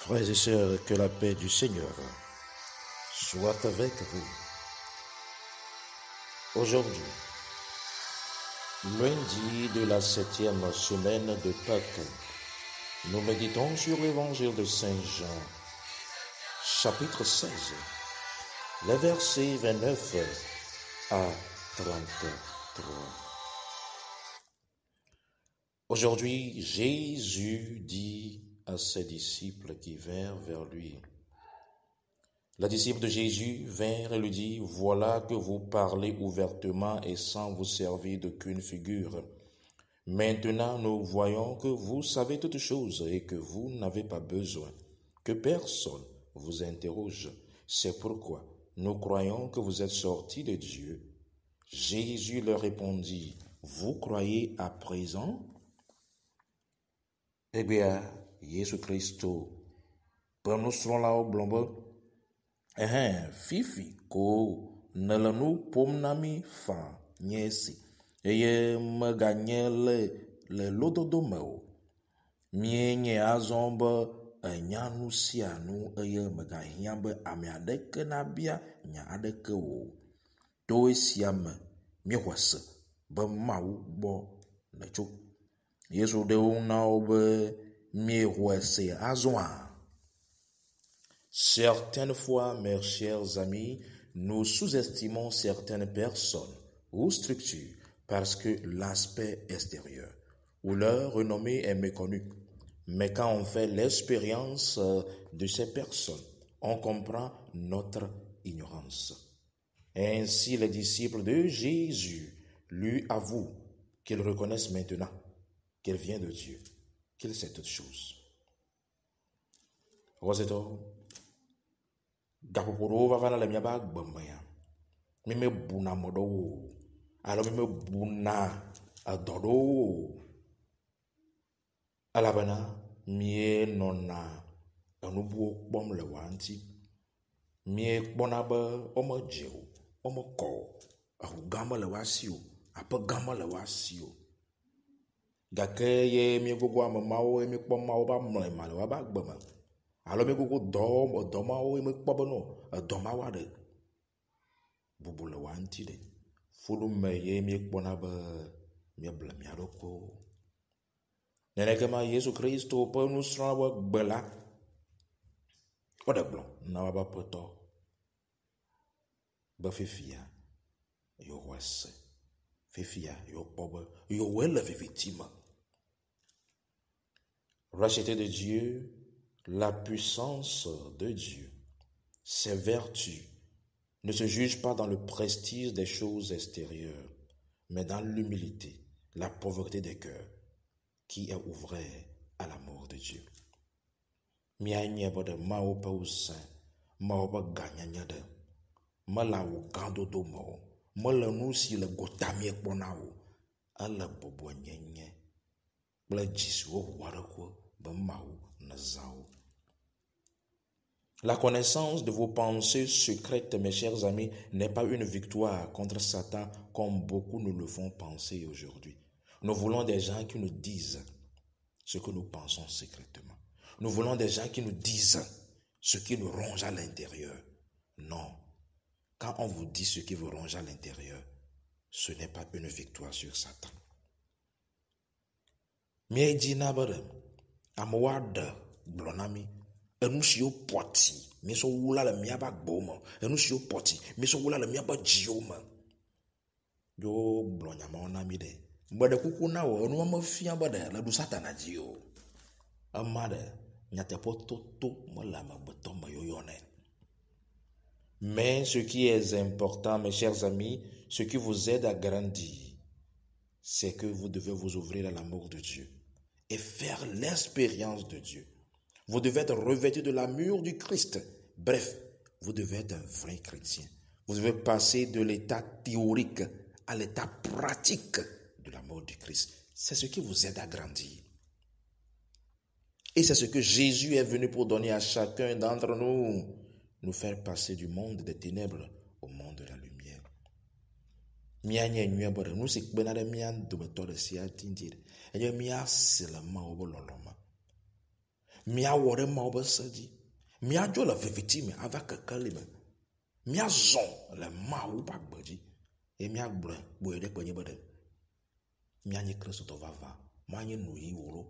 Frères et sœurs, que la paix du Seigneur soit avec vous. Aujourd'hui, lundi de la 7e semaine de Pâques, nous méditons sur l'évangile de Saint Jean, chapitre 16, les versets 29 à 33. Aujourd'hui, Jésus dit à ses disciples qui vinrent vers lui. Les disciples de Jésus vinrent et lui dirent, « Voilà que vous parlez ouvertement et sans vous servir d'aucune figure. Maintenant, nous voyons que vous savez toutes choses et que vous n'avez pas besoin que personne vous interroge. C'est pourquoi nous croyons que vous êtes sortis de Dieu. » Jésus leur répondit, « Vous croyez à présent? » Eh bien, Yesu Kristo, penusrolawo blombe, fifi ko nelenu pom nami fa nyesi, eye meganye le lododo me o. Mie nye azɔ be enya nu sia nu eye megahiã be ame aɖeke nabia nya aɖeke o. To esia me miexɔ se be Mawu gbɔ netso. Yesu ɖe eŋu na wo be miexɔe se azɔa. Certaines fois, mes chers amis, nous sous-estimons certaines personnes ou structures parce que l'aspect extérieur ou leur renommée est méconnu. Mais quand on fait l'expérience de ces personnes, on comprend notre ignorance. Ainsi, les disciples de Jésus lui avouent qu'ils reconnaissent maintenant qu'elle vient de Dieu, qu'il sait toutes choses. Roseto, gapoporo vavana le miaba gbemea. Mime buna modo, alo mime buna adodo. Alabana mie nona enubuo kpɔm le wanti. Mie kpɔna be ome dzeo, ome kɔ, ehu gãme le wasi o, aƒe gãme le wasi o. Gake ye mie gogo ame mawo ye mi kpɔ mawo ba mlɔema le woaba gbeme. Alo mi gogo dɔ mawo ye mi kpɔ be no edɔ mawo aɖe bubu le wa ŋuti ɖe. Funu me ye mi kpɔna be mieble mia ɖokuiwo. Nenekema Yesu Kristo ƒe nusrɔ̃la ƒe gbe la, woɖe gblɔ na woƒe aƒetɔ be fifia yewoxɔe se, fifia yewokpɔ be yewoe le viviti me. Racheté de Dieu, la puissance de Dieu, ses vertus ne se jugent pas dans le prestige des choses extérieures, mais dans l'humilité, la pauvreté des cœurs, qui est ouvert à l'amour de Dieu. Mianye bode mawo pe use, mawo pe ganyanye de, mela wo gadodo me o, mele nu si le gota mie kpɔna o, ele bobo nyenye kple dzi si woʋua ɖe ko be Mawu ne zã wo. La connaissance de vos pensées secrètes, mes chers amis, n'est pas une victoire contre Satan comme beaucoup nous le font penser aujourd'hui. Nous voulons des gens qui nous disent ce que nous pensons secrètement. Nous voulons des gens qui nous disent ce qui nous ronge à l'intérieur. Non. Quand on vous dit ce qui vous ronge à l'intérieur, ce n'est pas une victoire sur Satan. Mie dina bere amewa de gblɔnami enu siwo pɔti miesɔ wula le miabe agbewo me, enu siwo pɔti miesɔ wula le miabe dziwo me. Yo gblɔ nyamawo na mi ɖe. Meɖe kuku na wò enu mefia be ɖe le ɖu Satana dzi o. Ema ɖe nyateƒe toto mele amegbetɔ me yoyɔnɛ. Mais ce qui est important, mes chers amis, ce qui vous aide à grandir, c'est que vous devez vous ouvrir à l'amour de Dieu et faire l'expérience de Dieu. Vous devez être revêtu de l'amour du Christ. Bref, vous devez être un vrai chrétien. Vous devez passer de l'état théorique à l'état pratique de l'amour du Christ. C'est ce qui vous aide à grandir. Et c'est ce que Jésus est venu pour donner à chacun d'entre nous. Nous faire passer du monde des ténèbres au monde de la lumière. Mianye nyuie bore nu si kpena ɖe mia dometɔ ɖe sia tinti ɖe enye mia se le Mawu be lɔlɔ̃ me. míawɔ ɖe Mawu be se dzi, míadzo le viviti me ava kekeli me, míazɔ le Mawu ƒe agbe dzi, eye míagblɔe kpoe ɖe kpenye be ɖe míanye kristotɔ vava, manye nu yi wòɖo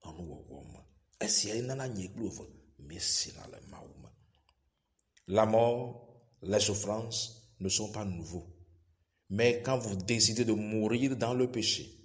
enuwɔwɔ me. Esia nana nye kple eve míesina le Mawu me. La mort, les souffrances ne sont pas nouveaux. Mais quand vous décidez de mourir dans le péché,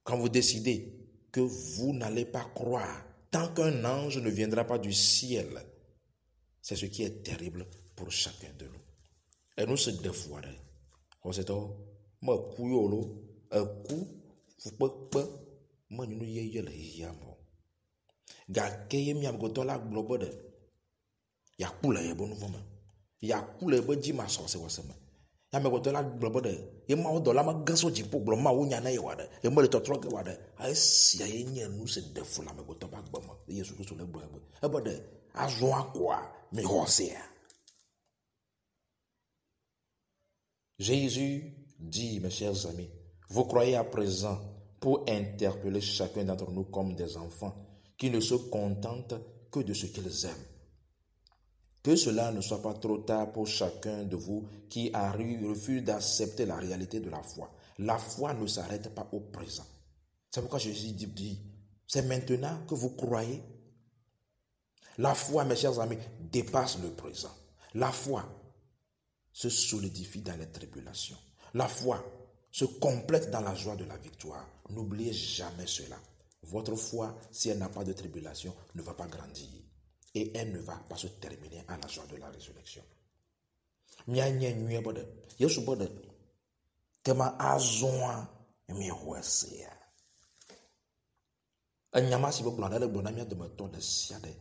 quand vous décidez que vous n'allez pas croire tant qu'un ange ne viendra pas du ciel, c'est ce qui est terrible pour chacun de nous. Et nous se défouarons. On sait tout, moi couillolo, coup, fukpe, moi nous y le yamo. Gakeye mi amgoto la globode. Ya kula ye bonu voma. Ya kula be ji ma so se wasema. Ya me goto la globode. Ye ma odo la ma gaso ji po gloma wo nya na ye wade. Ye mo le totro ke wade. Ai sia ye nya nu se defu la me goto ba gboma. Yesu Kristo le gbo ebe. E bode azo akwa mi hosea. Jésus dit, mes chers amis, vous croyez à présent pour interpeller chacun d'entre nous comme des enfants qui ne se contentent que de ce qu'ils aiment. Que cela ne soit pas trop tard pour chacun de vous qui refuse d'accepter la réalité de la foi. La foi ne s'arrête pas au présent. C'est pourquoi Jésus dit, c'est maintenant que vous croyez. La foi, mes chers amis, dépasse le présent. La foi se solidifie dans les tribulations. La foi se complète dans la joie de la victoire. N'oubliez jamais cela. Votre foi, si elle n'a pas de tribulation, ne va pas grandir. Et elle ne va pas se terminer à la joie de la résurrection. Yesu bode kema azonwa mi hoesia. Enyama si bo blanda le blona mi adometo de siade.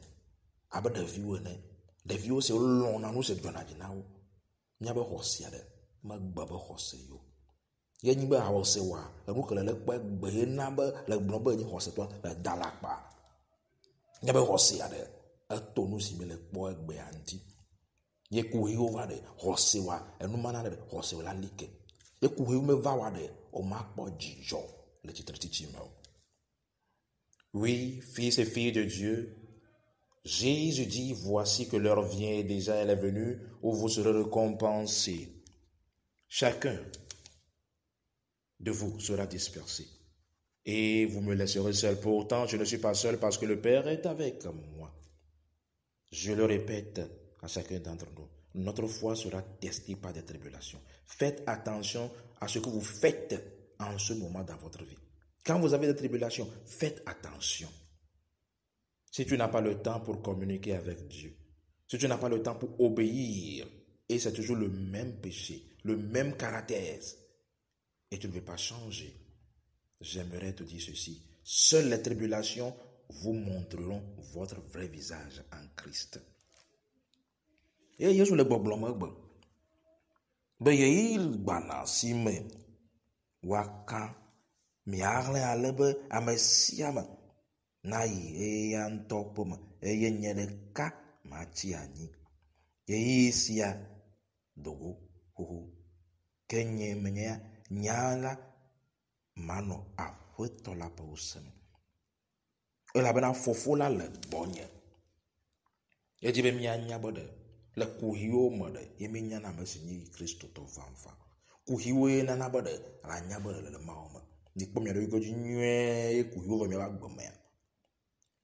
Abe de viwo se lona no se dona jinawo. Mi abe hosia de ma gba be hose yo. Ye nyi be hose wa, enu kele le gbe na be le blon be nyi hose to le dalakpa. Mi abe hosia de eto nu si me le kpo egbe anti. Ye kuhi over de hose wa, enu mana de hose la like. Ye kuhi me va wa de o ma kpo jijo le titre titi me. Oui, fils et filles de Dieu, Jésus dit, voici que l'heure vient et déjà elle est venue où vous serez récompensés. Chacun de vous sera dispersé et vous me laisserez seul. Pourtant, je ne suis pas seul parce que le Père est avec moi. Je le répète à chacun d'entre nous, notre foi sera testée par des tribulations. Faites attention à ce que vous faites en ce moment dans votre vie. Quand vous avez des tribulations, faites attention. Si tu n'as pas le temps pour communiquer avec Dieu, si tu n'as pas le temps pour obéir, et c'est toujours le même péché, le même caractère, et tu ne veux pas changer, j'aimerais te dire ceci. Seules les tribulations vous montreront votre vrai visage en Christ. Et Yesu le bobloma gbe. Be ye gbana si me waka mi arle ale be amesiama na yi ya ntɔ kpɔ me eye nye ɖeka ma tsi anyi. Ye sia dogo xoxo ke nye menye nya la manɔ aƒetɔ la ƒe ŋusẽ me. Elabena fofo la le gbɔnye. Edzi be mianya be ɖe le kuhiwo me ɖe ye mi nya na ame si nye kristotɔ vava. Kuhiwo ye nana be ɖe la nya be ɖe le Mawu me. Ni kpɔ mia ɖe yiko dzi nyuie ye kuhiwo ve mia ba gbemea.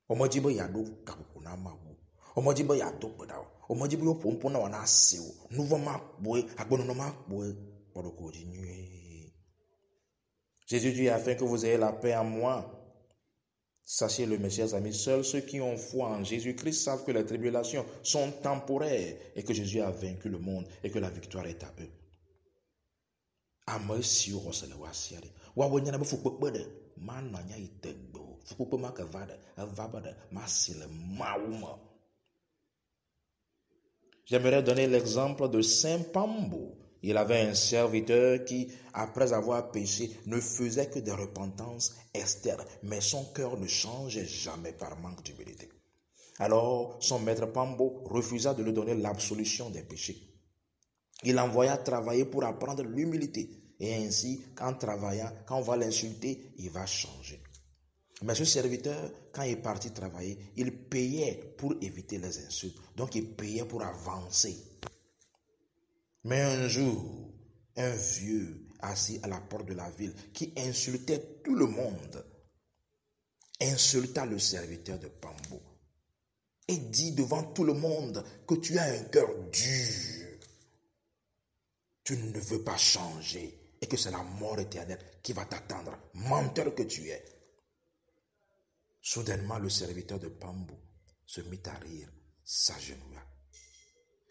Omodzi be yaɖo gaƒoƒo na Mawu. Omodzi be yaɖo gbeɖa. Omodzi be yoƒo na wana se o. Nuvɔ ma kpoe, agbenɔnɔ ma kpoe. Kpɔɖoko dzi nyuie. Jésus dit afin que vous ayez la paix en moi. Sachez-le, mes chers amis, seuls ceux qui ont foi en Jésus-Christ savent que les tribulations sont temporaires et que Jésus a vaincu le monde et que la victoire est à eux. Ame siwo xɔse le woasia ɖe. Woawo nyana be fukpekpe ɖe manɔ anya yi tegbe o. Fukpekpe ma ke va ɖe eva be ɖe masi le Mawu me. J'aimerais donner l'exemple de Saint Pambo. Il avait un serviteur qui, après avoir péché, ne faisait que des repentances externes, mais son cœur ne changeait jamais par manque d'humilité. Alors, son maître Pambo refusa de lui donner l'absolution des péchés. Il l'envoya travailler pour apprendre l'humilité. Et ainsi, qu'en travaillant, quand on va l'insulter, il va changer. Mais ce serviteur, quand il est parti travailler, il payait pour éviter les insultes. Donc il payait pour avancer. Mais un jour, un vieux assis à la porte de la ville qui insultait tout le monde, insulta le serviteur de Pambo et dit devant tout le monde que tu as un cœur dur. Tu ne veux pas changer et que c'est la mort éternelle qui va t'attendre. Menteur que tu es. Soudainement, le serviteur de Pambo se mit à rire, s'agenouilla.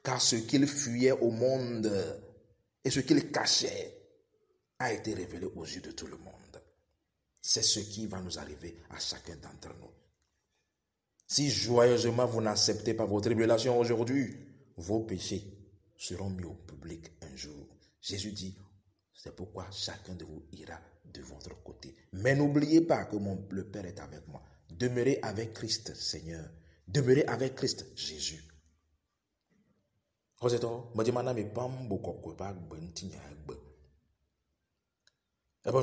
Car ce qu'il fuyait au monde et ce qu'il cachait a été révélé aux yeux de tout le monde. C'est ce qui va nous arriver à chacun d'entre nous. Si joyeusement vous n'acceptez pas vos tribulations aujourd'hui, vos péchés seront mis au public un jour. Jésus dit, c'est pourquoi chacun de vous ira de votre côté. Mais n'oubliez pas que le Père est avec moi. Demeurez avec Christ, Seigneur. Demeurez avec Christ, Jésus. Nous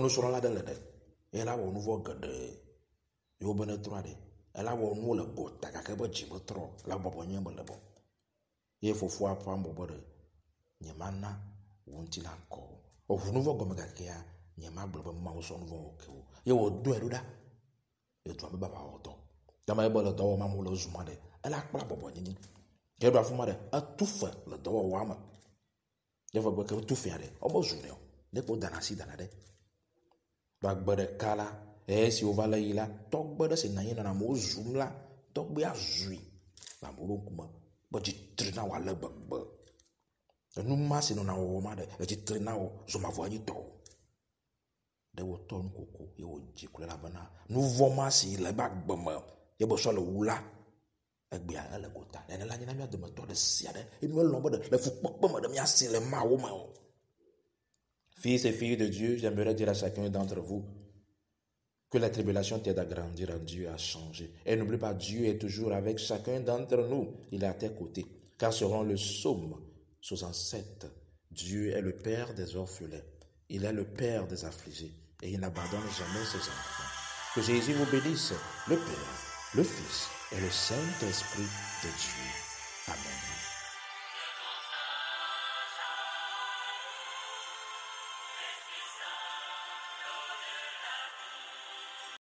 serons là dans le et là on nous voit que yo bonne trois de et là on nous le beau takaka ba jibo tro la bobo nyembo le bon ye fofo apam bobo de nyemana wonti la ko o nous voit comme gakia nyema bobo ma o so nous voit ke o ye wo do eruda e to me baba o to dama e bo le do ma mo le zuma de e la kpla bobo nyin ke do afuma de a tout fait le do wa ma ye fo ke tout fait de o bo zune o de ko dana si dana de bagbede kala si o va là il a togbede se na yena na mo zoom la togbe azui ba mo kuma ba ji trina wa le bagbe nu ma se no na wo ma de ji trina o zo ma voani to de wo ton koko ye wo ji kula la bana nu vo ma si le bagbe ma ye bo so le wula egbe a le gota na la nyina mi de me to de sia de e mi lo bo de le fu pokpo ma de mi asi le ma wo ma o. Fils et filles de Dieu, j'aimerais dire à chacun d'entre vous que la tribulation t'aide à grandir en Dieu, à changer. Et n'oublie pas, Dieu est toujours avec chacun d'entre nous. Il est à tes côtés. Car selon le psaume 67, Dieu est le Père des orphelins. Il est le Père des affligés. Et il n'abandonne jamais ses enfants. Que Jésus vous bénisse, le Père, le Fils et le Saint-Esprit de Dieu.